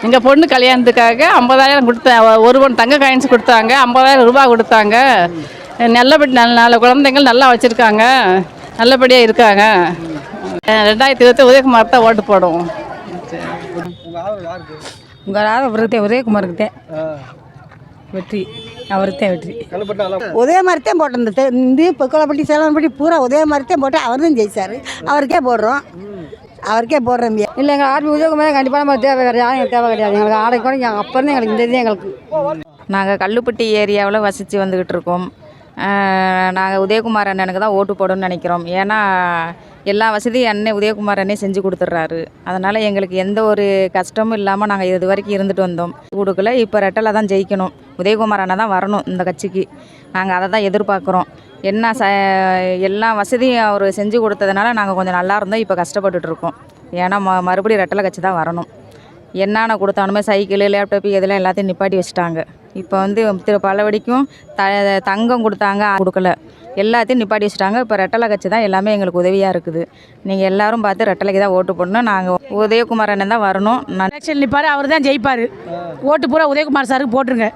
எங்கள் பொண்ணு கல்யாணத்துக்காக 50,000 கொடுத்தாங்க. ஒரு பவுன் தங்க காயின்ஸ் கொடுத்தாங்க, 50,000 ரூபாய் கொடுத்தாங்க. நல்லபடி நல்ல குழந்தைங்கள் நல்லா வச்சுருக்காங்க, நல்லபடியாக இருக்காங்க. 2020 உதயகுமார் தான் ஓட்டு போடுவோம். உங்கள் ஆதரவு உதயகுமாருக்கு தான் வெற்றி, அவருக்கு தான் வெற்றி. உதயகுமார் தான் போட்டோம். இந்த பொக்கலப்பட்டி சேலம்பட்டி பூரா உதயகுமார் தான் போட்டு அவர் தான் ஜெயிச்சார். அவருக்கே போடுறோம், அவருக்கே போடுறோம். இல்லை எங்கள் ஆர்மி உதயகுமார் கண்டிப்பாக நம்ம தேவை கிடையாது, எங்களுக்கு தேவை கிடையாது. எங்களுக்கு ஆடை கூட அப்போ தான் எங்களுக்கு இந்த இது எங்களுக்கு. நாங்கள் கல்லுப்பட்டி ஏரியாவில் வசித்து வந்துக்கிட்டு இருக்கோம். நாங்கள் உதயகுமார் அண்ணனுக்கு தான் ஓட்டு போடணும்னு நினைக்கிறோம். ஏன்னா எல்லா வசதியும் அண்ணன் உதயகுமார் அண்ணே செஞ்சு கொடுத்துட்றாரு. அதனால் எங்களுக்கு எந்த ஒரு கஷ்டமும் இல்லாமல் நாங்கள் இது வரைக்கும் இருந்துட்டு வந்தோம். கொடுக்கல, இப்போ ரெட்டலை தான் ஜெயிக்கணும், உதயகுமார் அண்ணன் தான் வரணும் இந்த கட்சிக்கு. நாங்கள் அதை தான் எதிர்பார்க்குறோம். என்ன எல்லா வசதியும் அவர் செஞ்சு கொடுத்ததுனால நாங்கள் கொஞ்சம் நல்லா இருந்தோம். இப்போ கஷ்டப்பட்டுட்ருக்கோம். ஏன்னா மறுபடியும் ரெட்டலை கட்சி தான் வரணும். என்னென்ன கொடுத்தாலுமே சைக்கிள், லேப்டாப்பு இதெல்லாம் எல்லாத்தையும் நிப்பாட்டி வச்சுட்டாங்க. இப்போ வந்து பலவடிக்கும் தங்கம் கொடுத்தாங்க, கொடுக்கல, எல்லாத்தையும் நிப்பாட்டி வச்சுட்டாங்க. இப்போ ரெட்டலை கட்சி தான் எல்லாமே எங்களுக்கு உதவியாக இருக்குது. நீங்கள் எல்லோரும் பார்த்து ரெட்டலைக்கு தான் ஓட்டு போடணும். நாங்கள் உதயகுமார் அண்ணன் தான் வரணும். எலெக்ஷன் நிற்பார், அவர் தான் ஜெயிப்பார். ஓட்டு பூரா உதயகுமார் சாருக்கு போட்டுருங்க.